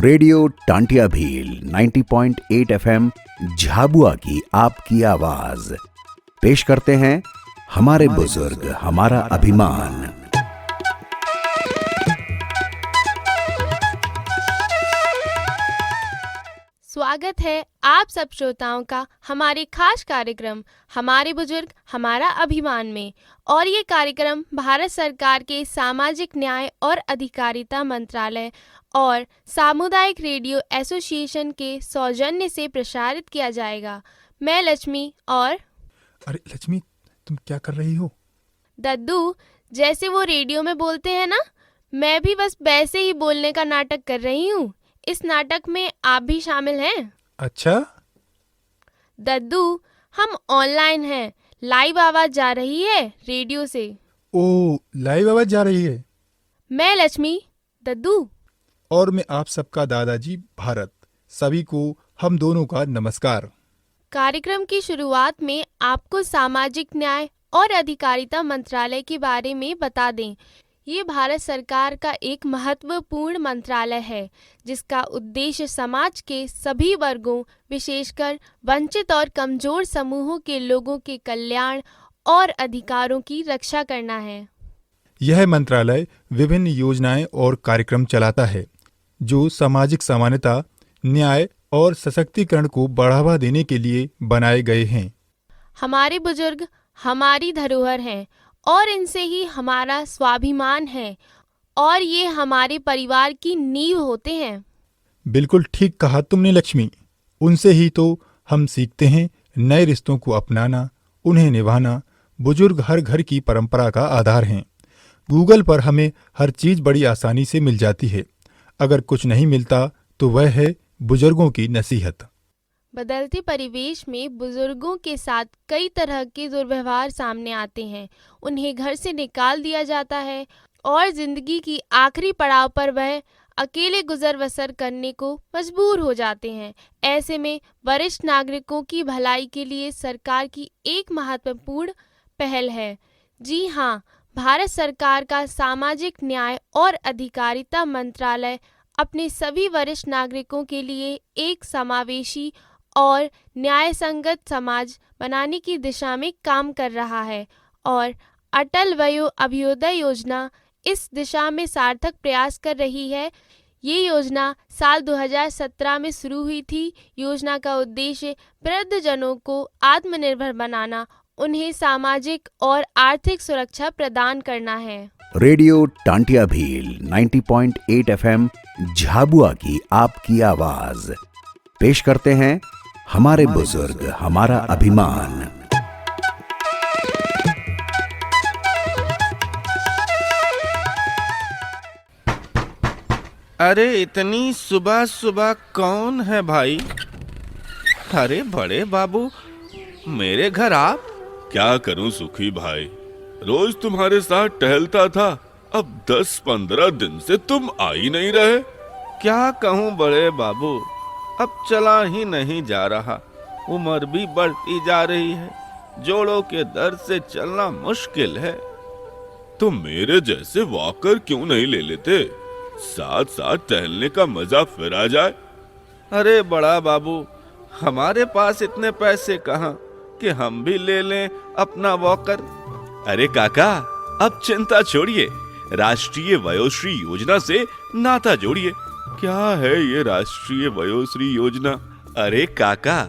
Radio Tantia Bhil 90.8 FM Jhabua की आपकी आवाज पेश करते हैं हमारे बुजुर्ग हमारा अभिमान। स्वागत है आप सब श्रोताओं का हमारे खास कार्यक्रम हमारे बुजुर्ग हमारा अभिमान में। और ये कार्यक्रम भारत सरकार के सामाजिक न्याय और अधिकारिता मंत्रालय और सामुदायिक रेडियो एसोसिएशन के सौजन्य से प्रसारित किया जाएगा। मैं लक्ष्मी और अरे लक्ष्मी, तुम क्या कर रही हो? दद्दू, जैसे वो रेडियो में बोलते हैं ना, मैं भी बस वैसे ही बोलने का नाटक कर रही हूँ। इस नाटक में आप भी शामिल हैं। अच्छा दद्दू, हम ऑनलाइन हैं, लाइव आवाज जा रही है रेडियो से। ओ, लाइव आवाज जा रही है। मैं लक्ष्मी, दद्दू और मैं आप सबका दादाजी भारत। सभी को हम दोनों का नमस्कार। कार्यक्रम की शुरुआत में आपको सामाजिक न्याय और अधिकारिता मंत्रालय के बारे में बता दें। ये भारत सरकार का एक महत्वपूर्ण मंत्रालय है जिसका उद्देश्य समाज के सभी वर्गों, विशेषकर वंचित और कमजोर समूहों के लोगों के कल्याण और अधिकारों की रक्षा करना है। यह मंत्रालय विभिन्न योजनाएं और कार्यक्रम चलाता है जो सामाजिक समानता, न्याय और सशक्तिकरण को बढ़ावा देने के लिए बनाए गए हैं। हमारे बुजुर्ग हमारी धरोहर हैं और इनसे ही हमारा स्वाभिमान है और ये हमारे परिवार की नींव होते हैं। बिल्कुल ठीक कहा तुमने लक्ष्मी। उनसे ही तो हम सीखते हैं नए रिश्तों को अपनाना, उन्हें निभाना। बुजुर्ग हर घर की परंपरा का आधार हैं। गूगल पर हमें हर चीज बड़ी आसानी से मिल जाती है। अगर कुछ नहीं मिलता तो वह है बुजुर्गों की नसीहत। बदलते परिवेश में बुजुर्गों के साथ कई तरह के दुर्व्यवहार सामने आते हैं। उन्हें घर से निकाल दिया जाता है और जिंदगी की आखिरी पड़ाव पर वह अकेले गुजर बसर करने को मजबूर हो जाते हैं। ऐसे में वरिष्ठ नागरिकों की भलाई के लिए सरकार की एक महत्वपूर्ण पहल है। जी हाँ, भारत सरकार का सामाजिक न्याय और अधिकारिता मंत्रालय अपने सभी वरिष्ठ नागरिकों के लिए एक समावेशी और न्याय संगत समाज बनाने की दिशा में काम कर रहा है और अटल वयो अभ्युदय योजना इस दिशा में सार्थक प्रयास कर रही है। ये योजना साल 2017 में शुरू हुई थी। योजना का उद्देश्य वृद्धजनों को आत्मनिर्भर बनाना, उन्हें सामाजिक और आर्थिक सुरक्षा प्रदान करना है। रेडियो टांटिया भील 90.8 FM झाबुआ की आपकी आवाज पेश करते हैं हमारे बुजुर्ग हमारा अभिमान। अरे इतनी सुबह सुबह कौन है भाई? अरे बड़े बाबू, मेरे घर आप? क्या करूं सुखी भाई, रोज तुम्हारे साथ टहलता था, अब 10-15 दिन से तुम आ ही नहीं रहे। क्या कहूं बड़े बाबू, अब चला ही नहीं जा रहा। उम्र भी बढ़ती जा रही है, जोड़ों के दर्द से चलना मुश्किल है। तो मेरे जैसे वॉकर क्यों नहीं ले लेते? साथ साथ टहलने का मजा फिर आ जाए। अरे बड़ा बाबू, हमारे पास इतने पैसे कहाँ कि हम भी ले लें अपना वॉकर। अरे काका, अब चिंता छोड़िए, राष्ट्रीय वयोश्री योजना से नाता जोड़िए। क्या है ये राष्ट्रीय वयोश्री योजना? अरे काका,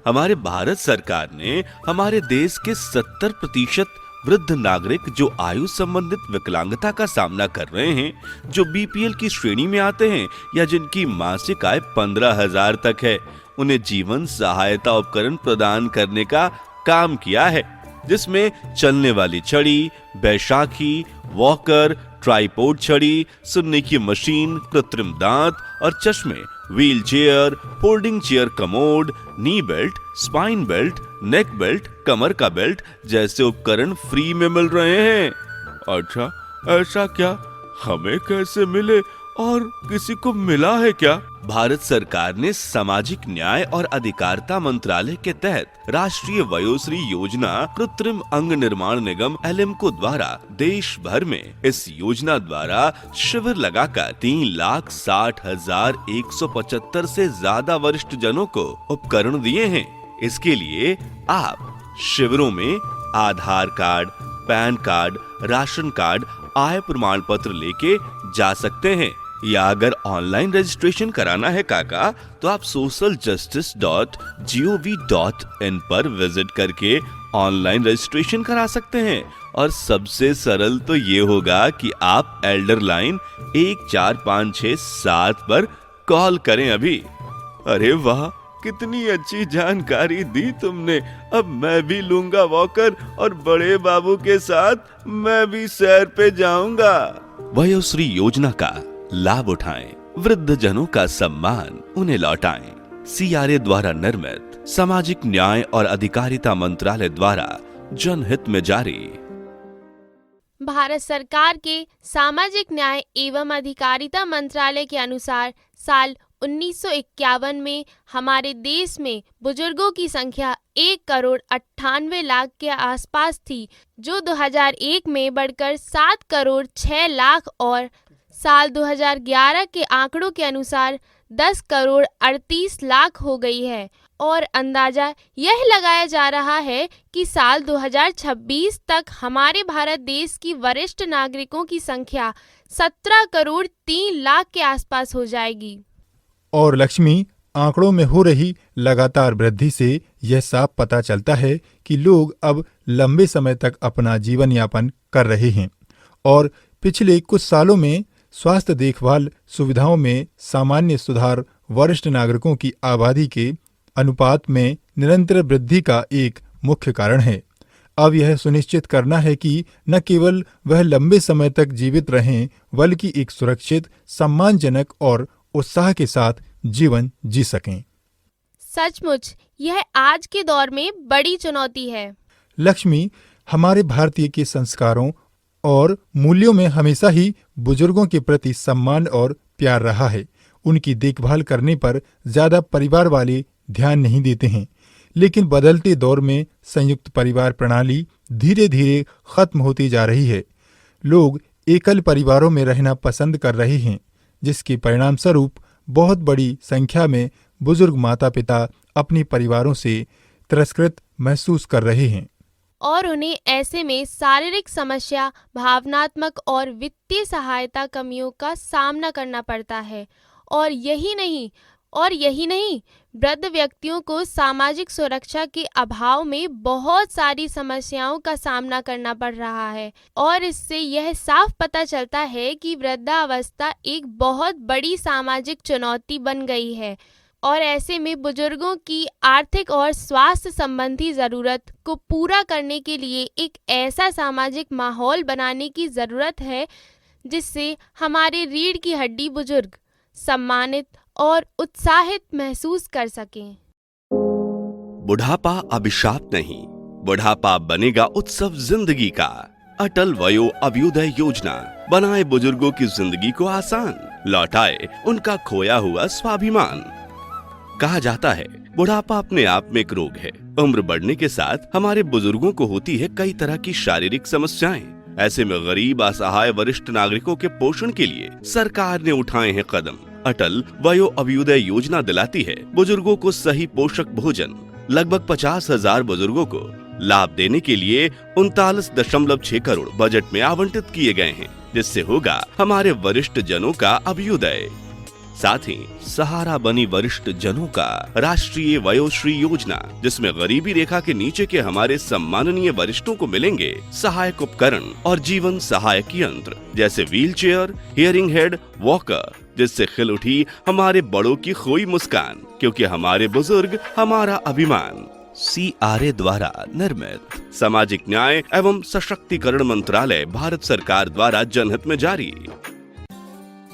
हमारे भारत सरकार ने हमारे देश के 70% वृद्ध नागरिक जो आयु संबंधित विकलांगता का सामना कर रहे हैं, जो बीपीएल की श्रेणी में आते हैं या जिनकी मासिक आय 15,000 तक है, उन्हें जीवन सहायता उपकरण प्रदान करने का काम किया है, जिसमें चलने वाली छड़ी, बैसाखी, वॉकर, ट्राइपॉड छड़ी, सुनने की मशीन, कृत्रिम दांत और चश्मे, wheel chair, folding chair commode, knee belt, spine belt, neck belt, कमर का बेल्ट जैसे उपकरण फ्री में मिल रहे हैं। अच्छा, ऐसा क्या? हमें कैसे मिले और किसी को मिला है क्या? भारत सरकार ने सामाजिक न्याय और अधिकारिता मंत्रालय के तहत राष्ट्रीय वयोश्री योजना कृत्रिम अंग निर्माण निगम एलिम्को द्वारा देश भर में इस योजना द्वारा शिविर लगाकर 3,60,175 से ज्यादा वरिष्ठ जनों को उपकरण दिए हैं। इसके लिए आप शिविरों में Aadhaar card, PAN card, ration card, आय प्रमाण पत्र लेके जा सकते हैं, या अगर ऑनलाइन रजिस्ट्रेशन कराना है काका तो आप socialjustice.gov.in पर विजिट करके ऑनलाइन रजिस्ट्रेशन करा सकते हैं। और सबसे सरल तो ये होगा कि आप एल्डर लाइन 14567 पर कॉल करें अभी। अरे वाह, कितनी अच्छी जानकारी दी तुमने। अब मैं भी लूंगा वॉकर और बड़े बाबू के साथ मैं भी सैर पे जाऊंगा। वयोश्री योजना का लाभ उठाएं, वृद्ध जनों का सम्मान उन्हें लौटाएं। CRA द्वारा निर्मित सामाजिक न्याय और अधिकारिता मंत्रालय द्वारा जनहित में जारी। भारत सरकार के सामाजिक न्याय एवं अधिकारिता मंत्रालय के अनुसार साल 1951 में हमारे देश में बुजुर्गों की संख्या 1,98,00,000 के आसपास थी, जो 2001 में बढ़कर 7,06,00,000 और साल 2011 के आंकड़ों के अनुसार 10,38,00,000 हो गई है। और अंदाजा यह लगाया जा रहा है कि साल 2026 तक हमारे भारत देश की वरिष्ठ नागरिकों की संख्या 17,03,00,000 के आसपास हो जाएगी। और लक्ष्मी, आंकड़ों में हो रही लगातार वृद्धि से यह साफ पता चलता है कि लोग अब लंबे समय तक अपना जीवन यापन कर रहे हैं और पिछले कुछ सालों में स्वास्थ्य देखभाल सुविधाओं में सामान्य सुधार वरिष्ठ नागरिकों की आबादी के अनुपात में निरंतर वृद्धि का एक मुख्य कारण है। अब यह सुनिश्चित करना है कि न केवल वह लंबे समय तक जीवित रहें, बल्कि एक सुरक्षित, सम्मानजनक और उत्साह के साथ जीवन जी सकें। सचमुच यह आज के दौर में बड़ी चुनौती है। लक्ष्मी, हमारे भारतीय के संस्कारों और मूल्यों में हमेशा ही बुजुर्गों के प्रति सम्मान और प्यार रहा है। उनकी देखभाल करने पर ज्यादा परिवार वाले ध्यान नहीं देते हैं, लेकिन बदलते दौर में संयुक्त परिवार प्रणाली धीरे धीरे खत्म होती जा रही है। लोग एकल परिवारों में रहना पसंद कर रहे हैं, जिसके परिणाम स्वरूप बहुत बड़ी संख्या में बुजुर्ग माता पिता अपने परिवारों से तिरस्कृत महसूस कर रहे हैं और उन्हें ऐसे में शारीरिक समस्या, भावनात्मक और वित्तीय सहायता कमियों का सामना करना पड़ता है। और यही नहीं, वृद्ध व्यक्तियों को सामाजिक सुरक्षा के अभाव में बहुत सारी समस्याओं का सामना करना पड़ रहा है। और इससे यह साफ पता चलता है कि वृद्धावस्था एक बहुत बड़ी सामाजिक चुनौती बन गई है और ऐसे में बुजुर्गों की आर्थिक और स्वास्थ्य संबंधी ज़रूरत को पूरा करने के लिए एक ऐसा सामाजिक माहौल बनाने की ज़रूरत है जिससे हमारे रीढ़ की हड्डी बुजुर्ग सम्मानित और उत्साहित महसूस कर सकें। बुढ़ापा अभिशाप नहीं, बुढ़ापा बनेगा उत्सव जिंदगी का। अटल वयो अभ्युदय योजना बनाए बुजुर्गों की जिंदगी को आसान, लौटाए उनका खोया हुआ स्वाभिमान। कहा जाता है बुढ़ापा अपने आप में एक रोग है। उम्र बढ़ने के साथ हमारे बुजुर्गों को होती है कई तरह की शारीरिक समस्याएं। ऐसे में गरीब, असहाय वरिष्ठ नागरिकों के पोषण के लिए सरकार ने उठाए हैं कदम। अटल वयो अभ्युदय योजना दिलाती है बुजुर्गों को सही पोषक भोजन। लगभग 50,000 बुजुर्गों को लाभ देने के लिए 39.6 करोड़ बजट में आवंटित किए गए हैं, जिससे होगा हमारे वरिष्ठ जनों का अभ्युदय। साथ ही सहारा बनी वरिष्ठ जनों का राष्ट्रीय वयोश्री योजना, जिसमें गरीबी रेखा के नीचे के हमारे सम्माननीय वरिष्ठों को मिलेंगे सहायक उपकरण और जीवन सहायक यंत्र जैसे व्हीलचेयर, हियरिंग हेड, वॉकर, जिससे खिल उठी हमारे बड़ों की खोई मुस्कान, क्योंकि हमारे बुजुर्ग हमारा अभिमान। CRA द्वारा निर्मित सामाजिक न्याय एवं सशक्तिकरण मंत्रालय, भारत सरकार द्वारा जनहित में जारी।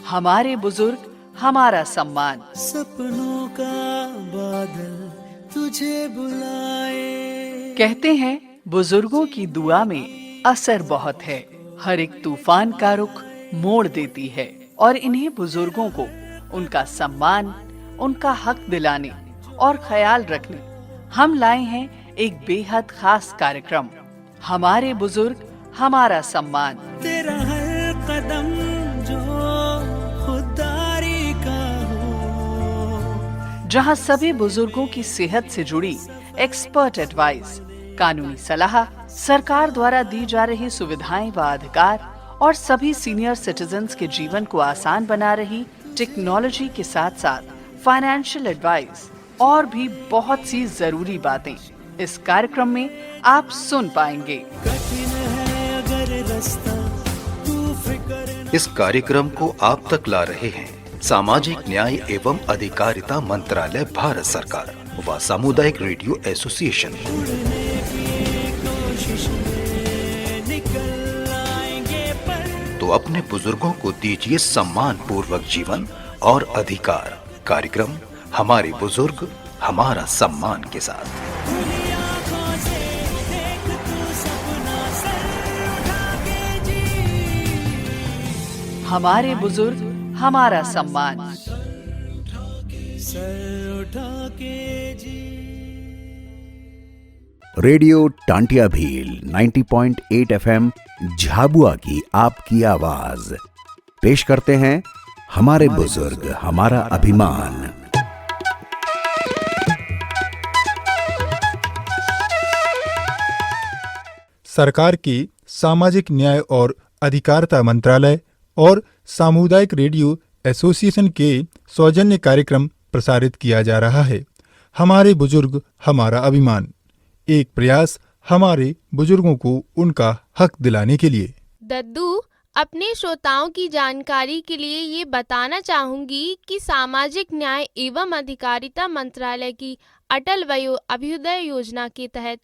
हमारे बुजुर्ग हमारा सम्मान। सपनों का बादल तुझे बुलाए। कहते हैं बुजुर्गों की दुआ में असर बहुत है, हर एक तूफान का रुख मोड़ देती है। और इन्हीं बुजुर्गों को उनका सम्मान, उनका हक दिलाने और ख्याल रखने हम लाए हैं एक बेहद खास कार्यक्रम, हमारे बुजुर्ग हमारा सम्मान। तेरा हर कदम जो खुदारी का हो, जहां सभी बुजुर्गों की सेहत से जुड़ी एक्सपर्ट एडवाइस, कानूनी सलाह, सरकार द्वारा दी जा रही सुविधाएं व अधिकार और सभी सीनियर सिटीजन्स के जीवन को आसान बना रही टेक्नोलॉजी के साथ साथ फाइनेंशियल एडवाइस और भी बहुत सी जरूरी बातें इस कार्यक्रम में आप सुन पाएंगे। कठिन है अगर रास्ता, तू फिक्र इस कार्यक्रम को आप तक ला रहे हैं सामाजिक न्याय एवं अधिकारिता मंत्रालय, भारत सरकार व सामुदायिक रेडियो एसोसिएशन। तो अपने बुजुर्गों को दीजिए सम्मान पूर्वक जीवन और अधिकार। कार्यक्रम हमारे बुजुर्ग हमारा सम्मान के साथ। हमारे बुजुर्ग हमारा सम्मान। सर उठा के जी। रेडियो टांटिया भील 90.8 FM झाबुआ की आपकी आवाज पेश करते हैं हमारे बुजुर्ग हमारा अभिमान। सरकार की सामाजिक न्याय और अधिकारिता मंत्रालय और सामुदायिक रेडियो एसोसिएशन के सौजन्य कार्यक्रम प्रसारित किया जा रहा है, हमारे बुजुर्ग हमारा अभिमान। एक प्रयास हमारे बुजुर्गों को उनका हक दिलाने के लिए। दद्दू, अपने श्रोताओं की जानकारी के लिए ये बताना चाहूंगी कि सामाजिक न्याय एवं अधिकारिता मंत्रालय की अटल वयो अभ्युदय योजना के तहत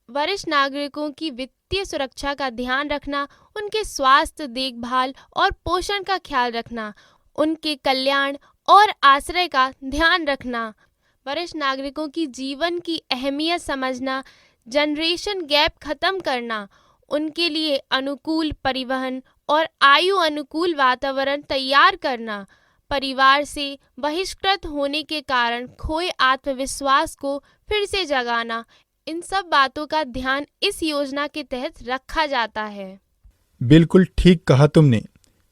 वरिष्ठ नागरिकों की वित्तीय सुरक्षा का ध्यान रखना, उनके स्वास्थ्य देखभाल और पोषण का ख्याल रखना, उनके कल्याण और आश्रय का ध्यान रखना, वरिष्ठ नागरिकों की जीवन की अहमियत समझना, जनरेशन गैप खत्म करना, उनके लिए अनुकूल परिवहन और आयु अनुकूल वातावरण तैयार करना, परिवार से बहिष्कृत होने के कारण खोए आत्मविश्वास को फिर से जगाना, इन सब बातों का ध्यान इस योजना के तहत रखा जाता है। बिल्कुल ठीक कहा तुमने।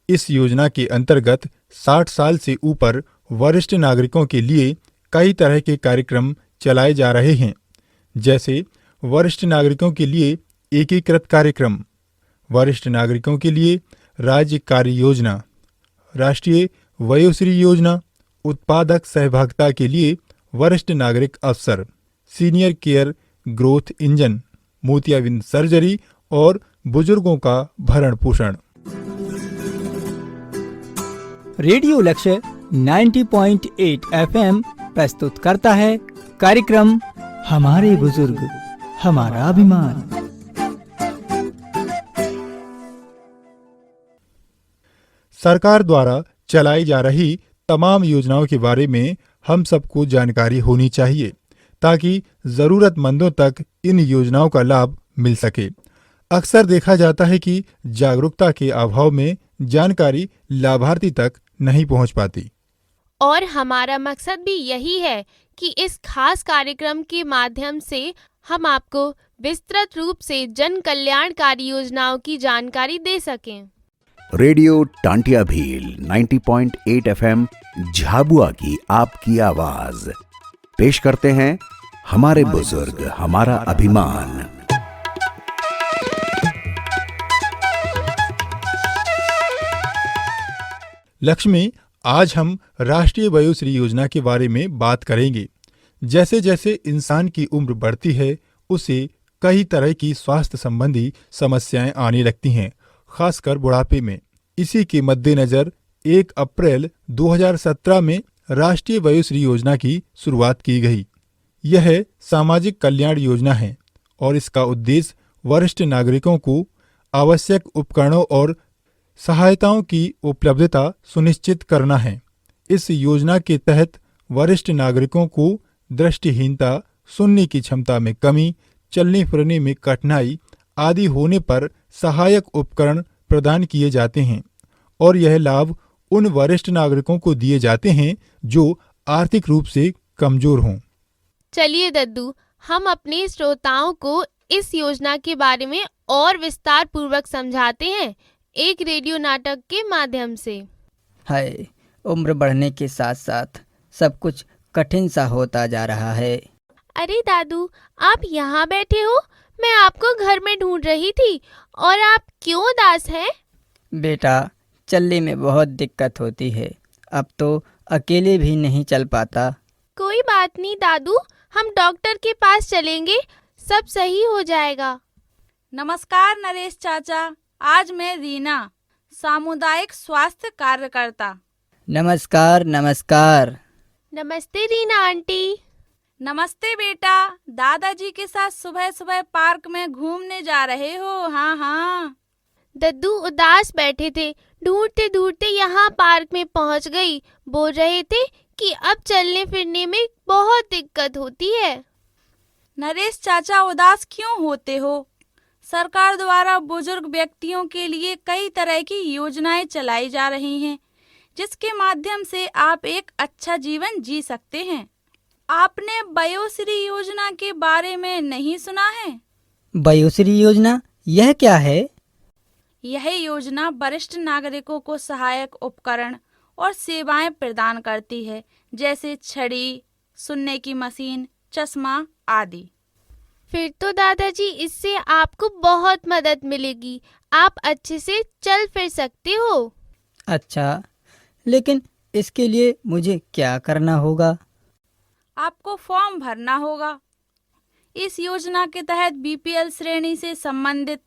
इस योजना के अंतर्गत 60 साल से ऊपर वरिष्ठ नागरिकों के लिए कई तरह के कार्यक्रम चलाए जा रहे हैं, जैसे वरिष्ठ नागरिकों के लिए एकीकृत कार्यक्रम, वरिष्ठ नागरिकों के लिए राज्य कार्य योजना, राष्ट्रीय वयोश्री योजना, उत्पादक सहभागिता के लिए वरिष्ठ नागरिक अफसर, सीनियर केयर ग्रोथ इंजन, मोतियाबिंद सर्जरी और बुजुर्गों का भरण पोषण। रेडियो लक्ष्य 90.8 FM प्रस्तुत करता है कार्यक्रम हमारे बुजुर्ग हमारा अभिमान। सरकार द्वारा चलाई जा रही तमाम योजनाओं के बारे में हम सबको जानकारी होनी चाहिए ताकि जरूरतमंदों तक इन योजनाओं का लाभ मिल सके। अक्सर देखा जाता है कि जागरूकता के अभाव में जानकारी लाभार्थी तक नहीं पहुंच पाती। और हमारा मकसद भी यही है कि इस खास कार्यक्रम के माध्यम से हम आपको विस्तृत रूप से जन कल्याणकारी योजनाओं की जानकारी दे सकें। रेडियो टांटिया भील 90.8 FM झाबुआ की आपकी आवाज पेश करते हैं हमारे बुजुर्ग हमारा अभिमान। लक्ष्मी, आज हम राष्ट्रीय वयोश्री योजना के बारे में बात करेंगे। जैसे जैसे इंसान की उम्र बढ़ती है, उसे कई तरह की स्वास्थ्य संबंधी समस्याएं आने लगती हैं, खासकर बुढ़ापे में। इसी के मद्देनजर 1 अप्रैल 2017 में राष्ट्रीय वयोश्री योजना की शुरुआत की गई। यह सामाजिक कल्याण योजना है और इसका उद्देश्य वरिष्ठ नागरिकों को आवश्यक उपकरणों और सहायताओं की उपलब्धता सुनिश्चित करना है। इस योजना के तहत वरिष्ठ नागरिकों को दृष्टिहीनता, सुनने की क्षमता में कमी, चलने फिरने में कठिनाई आदि होने पर सहायक उपकरण प्रदान किए जाते हैं और यह लाभ उन वरिष्ठ नागरिकों को दिए जाते हैं जो आर्थिक रूप से कमजोर हों। चलिए दद्दू, हम अपने श्रोताओं को इस योजना के बारे में और विस्तार पूर्वक समझाते हैं एक रेडियो नाटक के माध्यम से। हाय, उम्र बढ़ने के साथ साथ सब कुछ कठिन सा होता जा रहा है। अरे दादू, आप यहाँ बैठे हो? मैं आपको घर में ढूंढ रही थी। और आप क्यों उदास हैं? बेटा, चलने में बहुत दिक्कत होती है। अब तो अकेले भी नहीं चल पाता। कोई बात नहीं दादू, हम डॉक्टर के पास चलेंगे, सब सही हो जाएगा। नमस्कार नरेश चाचा, आज मैं रीना, सामुदायिक स्वास्थ्य कार्यकर्ता। नमस्कार नमस्कार। नमस्ते रीना आंटी। नमस्ते बेटा, दादाजी के साथ सुबह सुबह पार्क में घूमने जा रहे हो? हाँ हाँ। दद्दू उदास बैठे थे, ढूंढते ढूंढते यहाँ पार्क में पहुँच गई। बोल रहे थे कि अब चलने फिरने में बहुत दिक्कत होती है। नरेश चाचा, उदास क्यों होते हो? सरकार द्वारा बुजुर्ग व्यक्तियों के लिए कई तरह की योजनाएं चलाई जा रही हैं, जिसके माध्यम से आप एक अच्छा जीवन जी सकते हैं। आपने वयोश्री योजना के बारे में नहीं सुना है? वयोश्री योजना, यह क्या है? यह योजना वरिष्ठ नागरिकों को सहायक उपकरण और सेवाएं प्रदान करती है, जैसे छड़ी, सुनने की मशीन, चश्मा आदि। फिर तो दादाजी इससे आपको बहुत मदद मिलेगी, आप अच्छे से चल फिर सकते हो। अच्छा, लेकिन इसके लिए मुझे क्या करना होगा? आपको फॉर्म भरना होगा। इस योजना के तहत बीपीएल श्रेणी से संबंधित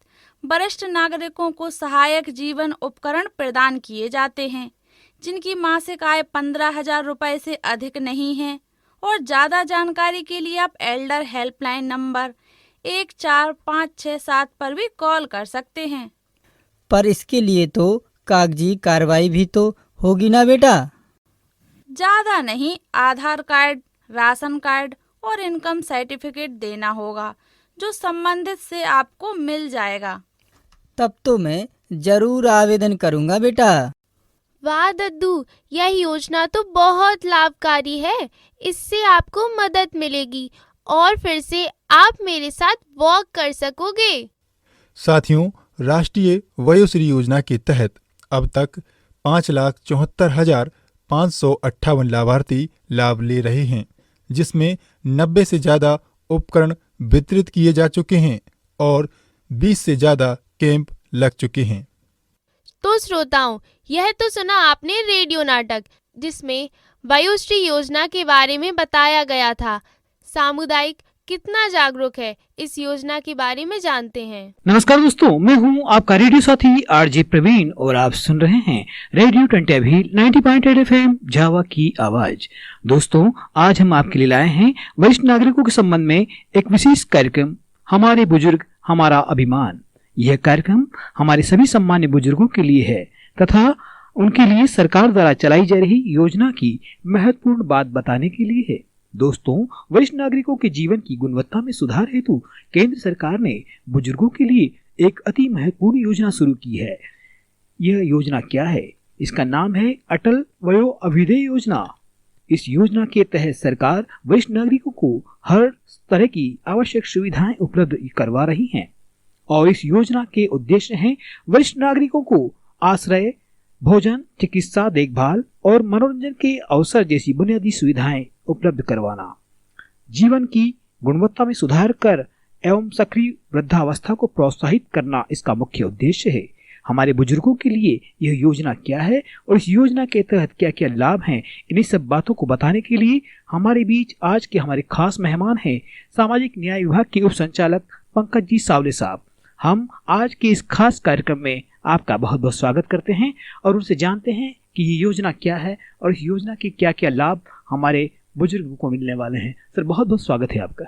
वरिष्ठ नागरिकों को सहायक जीवन उपकरण प्रदान किए जाते हैं, जिनकी मासिक आय 15,000 रुपए से अधिक नहीं है। और ज़्यादा जानकारी के लिए आप एल्डर हेल्पलाइन नंबर 14567 पर भी कॉल कर सकते हैं। पर इसके लिए तो कागजी कार्रवाई भी तो होगी ना बेटा? ज़्यादा नहीं, आधार कार्ड, राशन कार्ड और इनकम सर्टिफिकेट देना होगा, जो संबंधित से आपको मिल जाएगा। तब तो मैं जरूर आवेदन करूंगा बेटा। वाह दद्दू, यह योजना तो बहुत लाभकारी है। इससे आपको मदद मिलेगी और फिर से आप मेरे साथ वॉक कर सकोगे। साथियों, राष्ट्रीय वयोश्री योजना के तहत अब तक 5,74,558 लाभार्थी लाभ ले रहे हैं, जिसमें 90 से ज्यादा उपकरण वितरित किए जा चुके हैं और 20 से ज्यादा कैंप लग चुके हैं। तो श्रोताओं, यह तो सुना आपने रेडियो नाटक, जिसमें वयोश्री योजना के बारे में बताया गया था। सामुदायिक कितना जागरूक है, इस योजना के बारे में जानते हैं। नमस्कार दोस्तों, मैं हूं आपका रेडियो साथी आरजे प्रवीण और आप सुन रहे हैं रेडियो टंटिया भील 90.8 FM झावा की आवाज। दोस्तों, आज हम आपके लिए लाए हैं वरिष्ठ नागरिकों के संबंध में एक विशेष कार्यक्रम, हमारे बुजुर्ग हमारा अभिमान। यह कार्यक्रम हमारे सभी सम्मान्य बुजुर्गों के लिए है तथा उनके लिए सरकार द्वारा चलाई जा रही योजना की महत्वपूर्ण बात बताने के लिए है। दोस्तों, वरिष्ठ नागरिकों के जीवन की गुणवत्ता में सुधार हेतु केंद्र सरकार ने बुजुर्गों के लिए एक अति महत्वपूर्ण योजना शुरू की है। यह योजना क्या है? इसका नाम है अटल वयो अभ्युदय योजना। इस योजना के तहत सरकार वरिष्ठ नागरिकों को हर तरह की आवश्यक सुविधाएं उपलब्ध करवा रही है और इस योजना के उद्देश्य हैं वरिष्ठ नागरिकों को आश्रय, भोजन, चिकित्सा देखभाल और मनोरंजन के अवसर जैसी बुनियादी सुविधाएं उपलब्ध करवाना, जीवन की गुणवत्ता में सुधार कर एवं सक्रिय वृद्धावस्था को प्रोत्साहित करना इसका मुख्य उद्देश्य है। हमारे बुजुर्गों के लिए यह योजना क्या है और इस योजना के तहत क्या क्या लाभ हैं, इन्हीं सब बातों को बताने के लिए हमारे बीच आज के हमारे खास मेहमान हैं सामाजिक न्याय विभाग के उप संचालक पंकज जी सावले साहब। हम आज के इस खास कार्यक्रम में आपका बहुत बहुत स्वागत करते हैं और उनसे जानते हैं कि ये योजना क्या है और इस योजना के क्या क्या लाभ हमारे बुजुर्गों को मिलने वाले हैं। सर, बहुत बहुत स्वागत है आपका।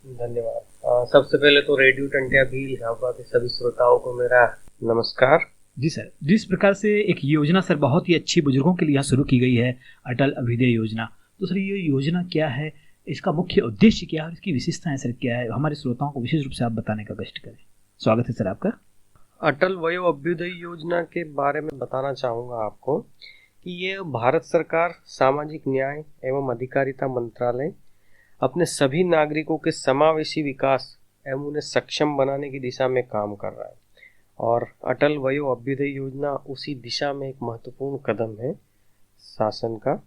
धन्यवाद। सबसे पहले तो रेडियो टंटिया भील झाबुआ के सभी श्रोताओं को मेरा नमस्कार। जी सर, जिस प्रकार से एक योजना सर बहुत ही अच्छी बुजुर्गों के लिए यहाँ शुरू की गई है, अटल अभ्युदय योजना, तो सर ये योजना क्या है, इसका मुख्य उद्देश्य क्या है, इसकी विशेषताएं सर क्या है, हमारे श्रोताओं को विशेष रूप से आप बताने का कष्ट करें। स्वागत है सर आपका। अटल वयो अभ्युदय योजना के बारे में बताना चाहूँगा आपको कि ये भारत सरकार सामाजिक न्याय एवं अधिकारिता मंत्रालय अपने सभी नागरिकों के समावेशी विकास एवं उन्हें सक्षम बनाने की दिशा में काम कर रहा है और अटल वयो अभ्युदय योजना उसी दिशा में एक महत्वपूर्ण कदम है शासन का।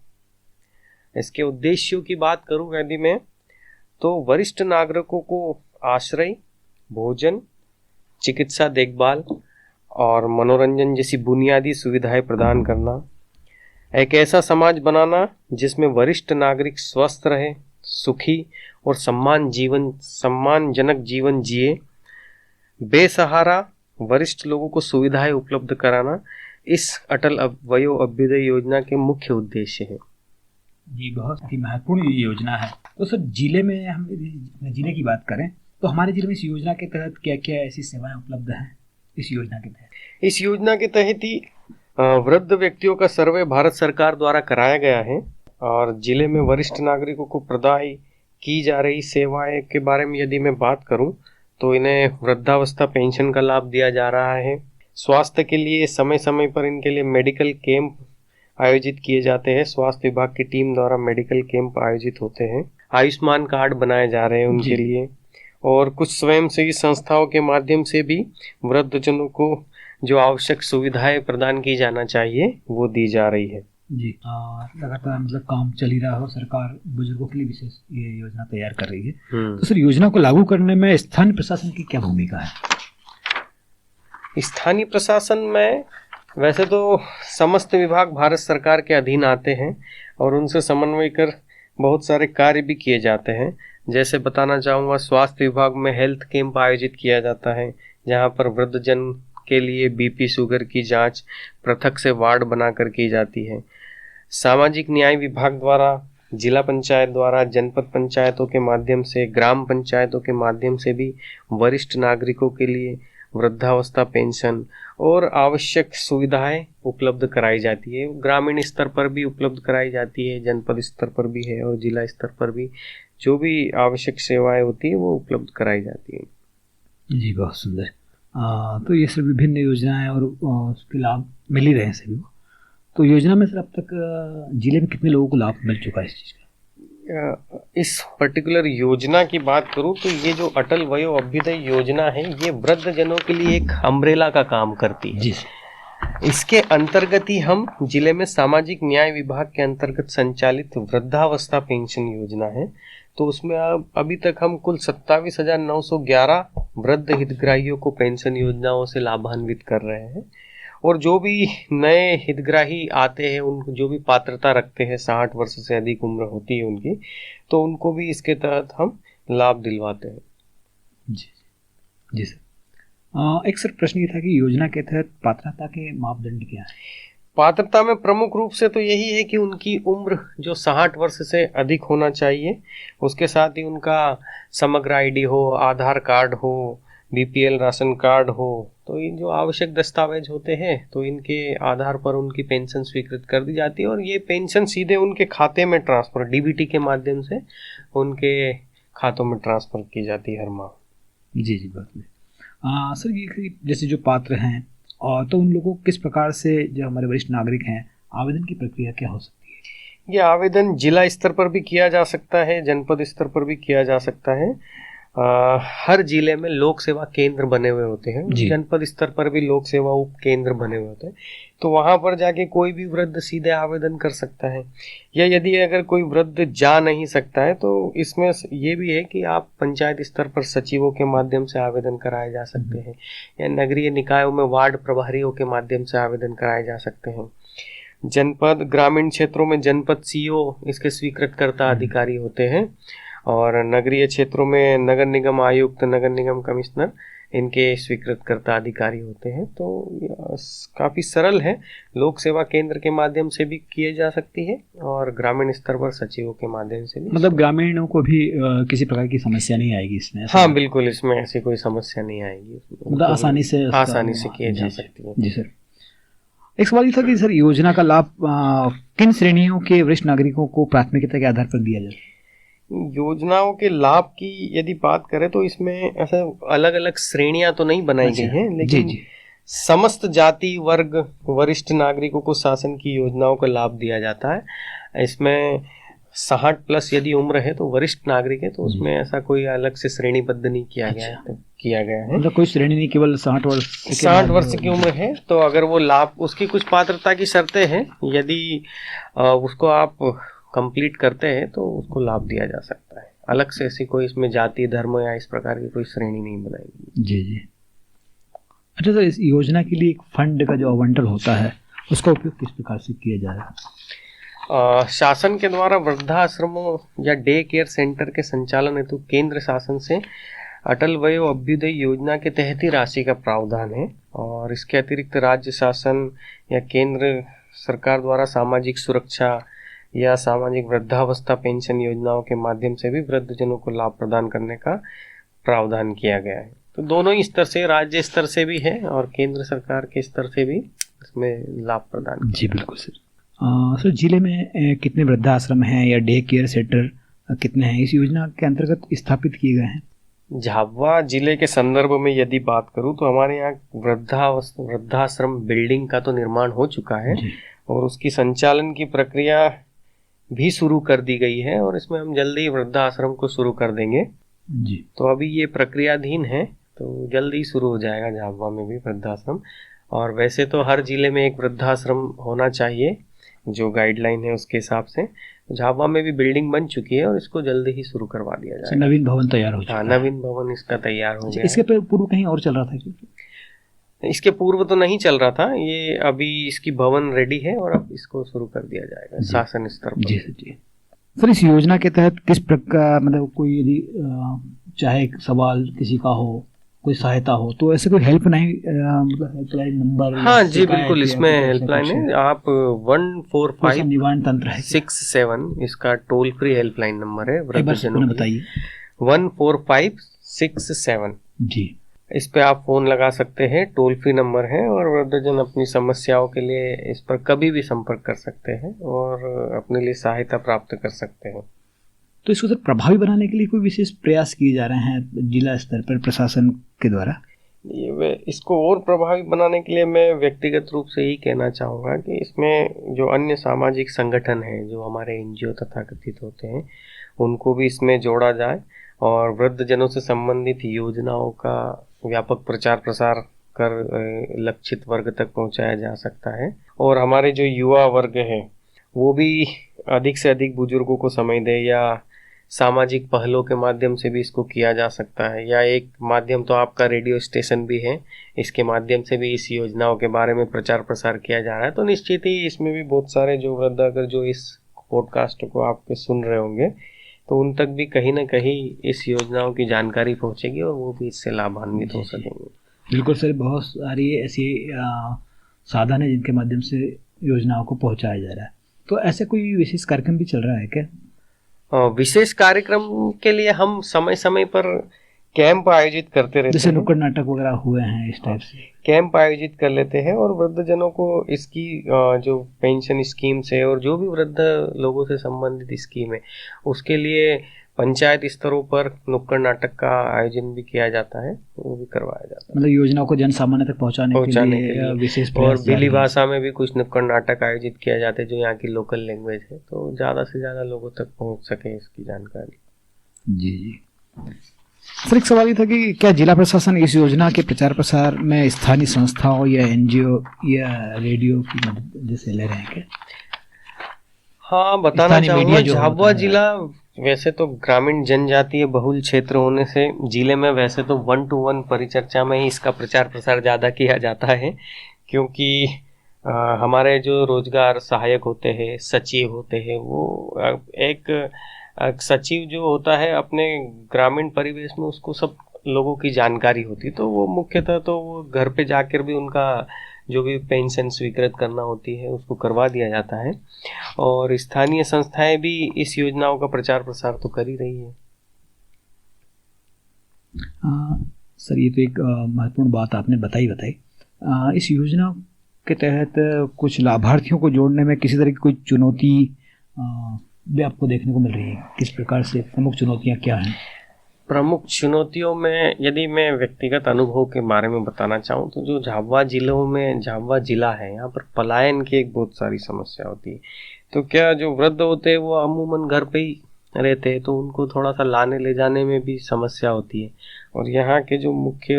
इसके उद्देश्यों की बात करूं यदि मैं, तो वरिष्ठ नागरिकों को आश्रय, भोजन, चिकित्सा देखभाल और मनोरंजन जैसी बुनियादी सुविधाएं प्रदान करना, एक ऐसा समाज बनाना जिसमें वरिष्ठ नागरिक स्वस्थ रहे, सुखी और सम्मानजनक जीवन जिए, बेसहारा वरिष्ठ लोगों को सुविधाएं उपलब्ध कराना, इस अटल वयो अभ्युदय योजना के मुख्य उद्देश्य है। जी, बहुत ही महत्वपूर्ण योजना है। तो सर, जिले में हम अपने जिले की बात करें तो हमारे जिले में इस योजना के तहत क्या क्या ऐसी सेवाएं उपलब्ध हैं? इस योजना के तहत ही वृद्ध व्यक्तियों का सर्वे भारत सरकार द्वारा कराया गया है और जिले में वरिष्ठ नागरिकों को प्रदान की जा रही सेवाएं के बारे में यदि मैं बात करूं तो इन्हें वृद्धावस्था पेंशन का लाभ दिया जा रहा है। स्वास्थ्य के लिए समय समय पर इनके लिए मेडिकल कैंप आयोजित किए जाते हैं। स्वास्थ्य विभाग की टीम द्वारा मेडिकल कैंप आयोजित होते हैं। आयुष्मान कार्ड बनाए जा रहे हैं उनके लिए और कुछ स्वयंसेवी संस्थाओं के माध्यम से भी वृद्धजनों को जो आवश्यक सुविधाएं प्रदान की जाना चाहिए वो दी जा रही है। जी, लगातार मतलब काम चल ही रहा हो, सरकार बुजुर्गों के लिए विशेष ये योजना तैयार कर रही है। तो सर, योजना को लागू करने में स्थानीय प्रशासन की क्या भूमिका है? स्थानीय प्रशासन में वैसे तो समस्त विभाग भारत सरकार के अधीन आते हैं और उनसे समन्वय कर बहुत सारे कार्य भी किए जाते हैं। जैसे बताना चाहूँगा, स्वास्थ्य विभाग में हेल्थ कैंप आयोजित किया जाता है जहाँ पर वृद्धजन के लिए बीपी शुगर की जांच पृथक से वार्ड बनाकर की जाती है। सामाजिक न्याय विभाग द्वारा, जिला पंचायत द्वारा, जनपद पंचायतों के माध्यम से, ग्राम पंचायतों के माध्यम से भी वरिष्ठ नागरिकों के लिए वृद्धावस्था पेंशन और आवश्यक सुविधाएं उपलब्ध कराई जाती है। ग्रामीण स्तर पर भी उपलब्ध कराई जाती है, जनपद स्तर पर भी है और जिला स्तर पर भी जो भी आवश्यक सेवाएं होती है वो उपलब्ध कराई जाती है। जी, बहुत सुंदर। तो ये सब विभिन्न योजनाएं और उसके लाभ मिल ही रहे हैं सभी को। तो योजना में सर अब तक जिले में कितने लोगों को लाभ मिल चुका है इस चीज़ का? इस पर्टिकुलर योजना की बात करूं तो ये जो अटल वयो अभ्युदय योजना है ये वृद्ध जनों के लिए एक अम्ब्रेला का काम करती है। जी। इसके अंतर्गत ही हम जिले में सामाजिक न्याय विभाग के अंतर्गत संचालित वृद्धावस्था पेंशन योजना है, तो उसमें अभी तक हम कुल 27,911 वृद्ध हितग्राहियों को पेंशन योजनाओं से लाभान्वित कर रहे हैं और जो भी नए हितग्राही आते हैं, उनको जो भी पात्रता रखते हैं, 60 वर्ष से अधिक उम्र होती है उनकी, तो उनको भी इसके तहत हम लाभ दिलवाते हैं। जी जी सर। एक सर प्रश्न ये था कि योजना के तहत पात्रता के मापदंड क्या है? पात्रता में प्रमुख रूप से तो यही है कि उनकी उम्र जो 60 वर्ष से अधिक होना चाहिए, उसके साथ ही उनका समग्र आईडी हो, आधार कार्ड हो, बीपीएल राशन कार्ड हो, तो इन जो आवश्यक दस्तावेज होते हैं तो इनके आधार पर उनकी पेंशन स्वीकृत कर दी जाती है और ये पेंशन सीधे उनके खाते में ट्रांसफर डीबीटी के माध्यम से उनके खातों में ट्रांसफर की जाती है हर माह। जी जी, बात है। सर, ये जैसे जो पात्र हैं और तो उन लोगों को किस प्रकार से, जो हमारे वरिष्ठ नागरिक हैं, आवेदन की प्रक्रिया क्या हो सकती है? ये आवेदन जिला स्तर पर भी किया जा सकता है, जनपद स्तर पर भी किया जा सकता है। हर जिले में लोक सेवा केंद्र बने हुए होते हैं, जनपद स्तर पर भी लोक सेवा उप केंद्र बने हुए होते हैं, तो वहां पर जाके कोई भी वृद्ध सीधे आवेदन कर सकता है। या यदि अगर कोई वृद्ध जा नहीं सकता है तो इसमें ये भी है कि आप पंचायत स्तर पर सचिवों के माध्यम से आवेदन कराए जा सकते हैं या नगरीय निकायों में वार्ड प्रभारियों के माध्यम से आवेदन कराए जा सकते हैं। जनपद, ग्रामीण क्षेत्रों में जनपद सीओ इसके स्वीकृतकर्ता अधिकारी होते हैं और नगरीय क्षेत्रों में नगर निगम आयुक्त, नगर निगम कमिश्नर इनके स्वीकृतकर्ता अधिकारी होते हैं। तो काफ़ी सरल है, लोक सेवा केंद्र के माध्यम से भी किए जा सकती है और ग्रामीण स्तर पर सचिवों के माध्यम से भी। मतलब ग्रामीणों को भी किसी प्रकार की समस्या नहीं आएगी इसमें? हाँ बिल्कुल, इसमें ऐसी कोई समस्या नहीं आएगी, मतलब आसानी से किए जा सकती है। जी सर। एक सवाल ये था कि सर, योजना का लाभ किन श्रेणियों के वरिष्ठ नागरिकों को प्राथमिकता के आधार पर दिया जाए? योजनाओं के लाभ की यदि बात करें तो इसमें ऐसा अलग अलग श्रेणियां तो नहीं बनाई गई हैं, लेकिन समस्त जाति वर्ग वरिष्ठ नागरिकों को शासन की योजनाओं का लाभ दिया जाता है। इसमें 60+ यदि उम्र है तो वरिष्ठ नागरिक है, तो उसमें ऐसा कोई अलग से श्रेणीबद्ध नहीं किया गया है। मतलब कोई श्रेणी नहीं, केवल 60 वर्ष की उम्र है तो अगर वो लाभ, उसकी कुछ पात्रता की शर्तें हैं, यदि उसको आप कंप्लीट करते हैं तो उसको लाभ दिया जा सकता है। अलग से ऐसी कोई इसमें जाति धर्म या इस प्रकार की कोई श्रेणी नहीं बनाई गई। जी। अच्छा सर, इस योजना के लिए एक फंड का जो आवंटन होता है उसका उपयोग किस प्रकार से किया जा रहा है? शासन के द्वारा वृद्धाश्रमों या डे केयर सेंटर के संचालन हेतु केंद्र शासन से अटल वयो अभ्युदय योजना के तहत ही राशि का प्रावधान है, और इसके अतिरिक्त राज्य शासन या केंद्र सरकार द्वारा सामाजिक सुरक्षा या सामाजिक वृद्धावस्था पेंशन योजनाओं के माध्यम से भी वृद्धजनों को लाभ प्रदान करने का प्रावधान किया गया है। तो दोनों ही स्तर से, राज्य स्तर से भी है और केंद्र सरकार के स्तर से भी इसमें लाभ प्रदान। जी बिल्कुल सर। सर, जिले में कितने वृद्धाश्रम हैं या डे केयर सेंटर कितने हैं इस योजना के अंतर्गत स्थापित किए गए हैं? झाबुआ जिले के संदर्भ में यदि बात करूं तो हमारे यहाँ वृद्धाश्रम बिल्डिंग का तो निर्माण हो चुका है और उसकी संचालन की प्रक्रिया भी शुरू कर दी गई है, और इसमें हम जल्दी ही वृद्धाश्रम को शुरू कर देंगे जी। तो अभी ये प्रक्रियाधीन है, तो जल्दी ही शुरू हो जाएगा झाबुआ में भी वृद्धाश्रम। और वैसे तो हर जिले में एक वृद्धाश्रम होना चाहिए जो गाइडलाइन है उसके हिसाब से। झाबुआ में भी बिल्डिंग बन चुकी है और इसको जल्दी ही शुरू करवा दिया जाएगा। नवीन भवन तैयार हो चुका है। नवीन भवन इसका तैयार हो गया। इसके पूर्व कहीं और चल रहा था क्या? इसके पूर्व तो नहीं चल रहा था, ये अभी इसकी भवन रेडी है और अब इसको शुरू कर दिया जाएगा शासन स्तर पर। जी सर, इस योजना के तहत किस प्रकार, मतलब कोई यदि चाहे सवाल किसी का हो, कोई सहायता हो, तो ऐसे कोई हेल्पलाइन, मतलब हेल्पलाइन नंबर? हाँ जी बिल्कुल, इसमें हेल्पलाइन है। आप 145 निवारण तंत्र है 67 इसका टोल फ्री हेल्पलाइन नंबर है वृद्धजनों। बताइए। 14567 जी, इस पे आप फोन लगा सकते हैं, टोल फ्री नंबर है, और वृद्धजन अपनी समस्याओं के लिए इस पर कभी भी संपर्क कर सकते हैं और अपने लिए सहायता प्राप्त कर सकते हैं। तो इसको सर प्रभावी बनाने के लिए कोई विशेष प्रयास किए जा रहे हैं जिला स्तर पर प्रशासन के द्वारा? इसको और प्रभावी बनाने के लिए मैं व्यक्तिगत रूप से यही कहना चाहूँगा कि इसमें जो अन्य सामाजिक संगठन हैं, जो हमारे NGO तथा कथित होते हैं, उनको भी इसमें जोड़ा जाए और वृद्धजनों से संबंधित योजनाओं का व्यापक प्रचार प्रसार कर लक्षित वर्ग तक पहुंचाया जा सकता है। और हमारे जो युवा वर्ग है वो भी अधिक से अधिक बुजुर्गों को समय दे, या सामाजिक पहलों के माध्यम से भी इसको किया जा सकता है, या एक माध्यम तो आपका रेडियो स्टेशन भी है, इसके माध्यम से भी इस योजनाओं के बारे में प्रचार प्रसार किया जा रहा है। तो निश्चित ही इसमें भी बहुत सारे जो वृद्ध अगर जो इस पॉडकास्ट को आपके सुन रहे होंगे तो उन तक भी कहीं ना कहीं इस योजनाओं की जानकारी पहुंचेगी और वो भी इससे लाभान्वित हो सकेंगे। बिल्कुल सर, बहुत सारी ऐसी साधन है जिनके माध्यम से योजनाओं को पहुंचाया जा रहा है। तो ऐसे कोई विशेष कार्यक्रम भी चल रहा है क्या? विशेष कार्यक्रम के लिए हम समय समय पर कैंप आयोजित करते रहते हैं, जैसे नुक्कड़ नाटक वगैरह हुए हैं, इस टाइप से कैंप आयोजित कर लेते हैं और वृद्धजनों को इसकी जो पेंशन स्कीम से और जो भी वृद्ध लोगों से संबंधित स्कीम है उसके लिए पंचायत स्तरों पर नुक्कड़ नाटक का आयोजन भी किया जाता है, वो भी करवाया जाता है। मतलब योजनाओं को जन सामान्य तक पहुंचाने के लिए विशेष और बिली भाषा में भी कुछ नुक्कड़ नाटक आयोजित किया जाते हैं जो यहाँ की लोकल लैंग्वेज है, तो ज़्यादा से ज़्यादा लोगों तक पहुँच सके इसकी जानकारी। जी सर, एक सवाल ये था कि क्या जिला प्रशासन इस योजना के प्रचार प्रसार में स्थानीय संस्थाओं या NGO या रेडियो की मदद जैसे ले रहे हैं क्या? हाँ, बताना चाहूँगा, झाबुआ जिला वैसे तो ग्रामीण जनजातीय बहुल क्षेत्र होने से जिले में वैसे तो 1-to-1 परिचर्चा में ही इसका प्रचार प्रसार ज़्यादा किया जाता है, क्योंकि हमारे जो रोजगार सहायक होते हैं, सचिव होते हैं, वो एक सचिव जो होता है अपने ग्रामीण परिवेश में उसको सब लोगों की जानकारी होती, तो वो मुख्यतः तो वो घर पे जाकर भी उनका जो भी पेंशन स्वीकृत करना होती है उसको करवा दिया जाता है, और स्थानीय संस्थाएं भी इस योजनाओं का प्रचार प्रसार तो कर ही रही है। सर, ये तो एक महत्वपूर्ण बात आपने बताई। इस योजना के तहत कुछ लाभार्थियों को जोड़ने में किसी तरह की कोई चुनौती भी आपको देखने को मिल रही है? किस प्रकार से प्रमुख चुनौतियां क्या हैं? प्रमुख चुनौतियों में यदि मैं व्यक्तिगत अनुभव के बारे में बताना चाहूँ तो जो झाबुआ जिला है, यहाँ पर पलायन की एक बहुत सारी समस्या होती है। तो क्या जो वृद्ध होते हैं वो अमूमन घर पे ही रहते हैं, तो उनको थोड़ा सा लाने ले जाने में भी समस्या होती है। और यहाँ के जो मुख्य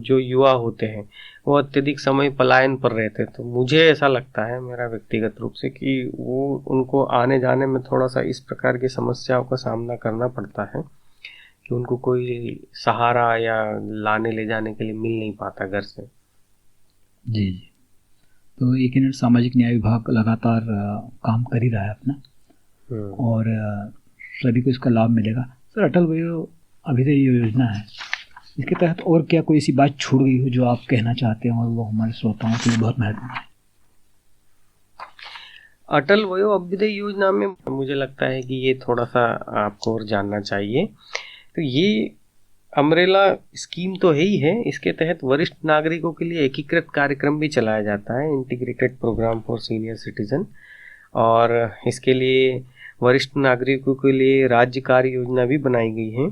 जो युवा होते हैं वो अत्यधिक समय पलायन पर रहते हैं। तो मुझे ऐसा लगता है, मेरा व्यक्तिगत रूप से, कि वो उनको आने जाने में थोड़ा सा इस प्रकार की समस्याओं का सामना करना पड़ता है कि उनको कोई सहारा या लाने ले जाने के लिए मिल नहीं पाता घर से। जी। तो यकीनन सामाजिक न्याय विभाग लगातार काम कर ही रहा है अपना, और सभी को इसका लाभ मिलेगा। सर, अटल वयो अभ्युदय योजना है, इसके तहत और क्या कोई ऐसी बात छूट गई हो जो आप कहना चाहते हैं और वो हमारे श्रोताओं के लिए बहुत महत्वपूर्ण है? अटल वयो अभ्युदय योजना में मुझे लगता है कि ये थोड़ा सा आपको और जानना चाहिए। तो ये अम्ब्रेला स्कीम तो है ही है, इसके तहत वरिष्ठ नागरिकों के लिए एकीकृत कार्यक्रम भी चलाया जाता है, integrated programme for senior citizen. और इसके लिए वरिष्ठ नागरिकों के लिए राज्य कार्य योजना भी बनाई गई है,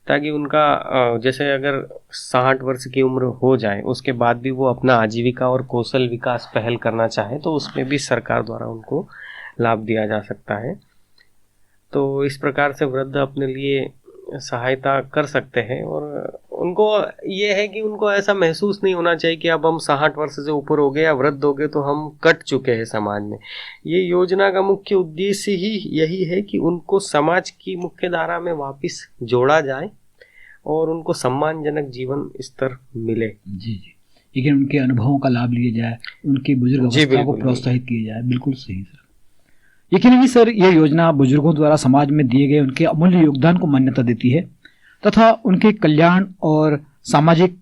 ताकि उनका जैसे अगर 60 वर्ष की उम्र हो जाए उसके बाद भी वो अपना आजीविका और कौशल विकास पहल करना चाहे तो उसमें भी सरकार द्वारा उनको लाभ दिया जा सकता है। तो इस प्रकार से वृद्ध अपने लिए सहायता कर सकते हैं, और उनको ये है कि उनको ऐसा महसूस नहीं होना चाहिए कि अब हम 60 वर्ष से ऊपर हो गए या वृद्ध हो गए तो हम कट चुके हैं समाज में। ये योजना का मुख्य उद्देश्य ही यही है कि उनको समाज की मुख्य धारा में वापस जोड़ा जाए और उनको सम्मानजनक जीवन स्तर मिले। जी जी, लेकिन उनके अनुभवों का लाभ लिया जाए, उनकी बुजुर्ग अवस्था को प्रोत्साहित किया जाए। बिल्कुल सही सर। यकीनन सर, यह योजना बुजुर्गों द्वारा समाज में दिए गए उनके अमूल्य योगदान को मान्यता देती है तथा उनके कल्याण और सामाजिक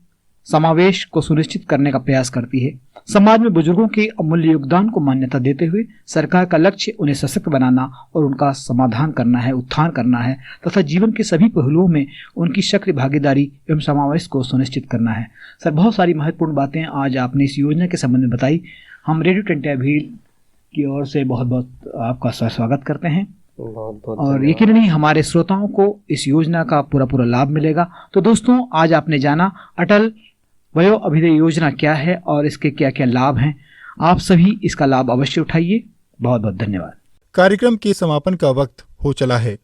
समावेश को सुनिश्चित करने का प्रयास करती है। समाज में बुजुर्गों के अमूल्य योगदान को मान्यता देते हुए सरकार का लक्ष्य उन्हें सशक्त बनाना और उनका समाधान करना है, उत्थान करना है तथा जीवन के सभी पहलुओं में उनकी सक्रिय भागीदारी एवं समावेश को सुनिश्चित करना है। सर, बहुत सारी महत्वपूर्ण बातें आज आपने इस योजना के संबंध में बताई। हम रेडियो टंटिया भील की ओर से बहुत बहुत आपका स्वागत करते हैं, और यकीनन ही हमारे श्रोताओं को इस योजना का पूरा लाभ मिलेगा। तो दोस्तों, आज आपने जाना अटल वयो अभ्युदय योजना क्या है और इसके क्या क्या लाभ हैं। आप सभी इसका लाभ अवश्य उठाइए। बहुत बहुत धन्यवाद। कार्यक्रम के समापन का वक्त हो चला है।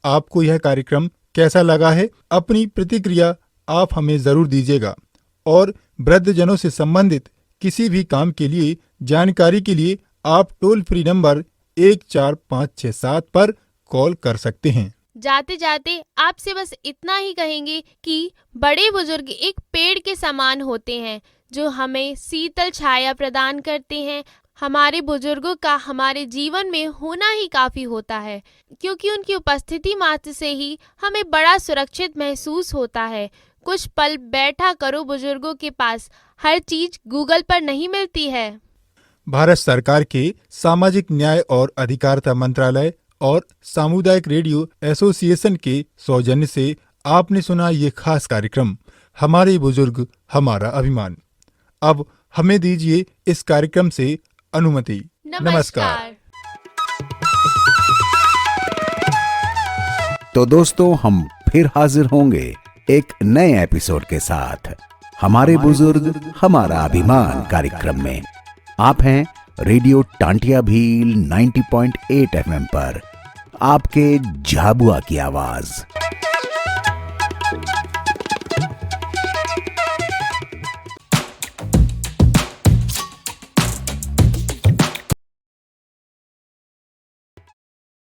आपको यह कार्यक्रम कैसा लगा है? अपनी प्रतिक्रिया आप हमें जरूर दीजिएगा, और वृद्धजनों से संबंधित किसी भी काम के लिए जानकारी के लिए आप टोल फ्री नंबर 14567 पर कॉल कर सकते हैं। जाते जाते आपसे बस इतना ही कहेंगे कि बड़े बुजुर्ग एक पेड़ के समान होते हैं जो हमें शीतल छाया प्रदान करते हैं। हमारे बुजुर्गों का हमारे जीवन में होना ही काफ़ी होता है, क्योंकि उनकी उपस्थिति मात्र से ही हमें बड़ा सुरक्षित महसूस होता है। कुछ पल बैठा करो बुजुर्गों के पास, हर चीज गूगल पर नहीं मिलती है। भारत सरकार के सामाजिक न्याय और अधिकारिता मंत्रालय और सामुदायिक रेडियो एसोसिएशन के सौजन्य से आपने सुना ये खास कार्यक्रम हमारे बुजुर्ग हमारा अभिमान। अब हमें दीजिए इस कार्यक्रम से अनुमति। नमस्कार। तो दोस्तों, हम फिर हाजिर होंगे एक नए एपिसोड के साथ हमारे बुजुर्ग हमारा अभिमान कार्यक्रम में। आप हैं रेडियो टांटिया भील 90.8 FM पर, आपके झाबुआ की आवाज।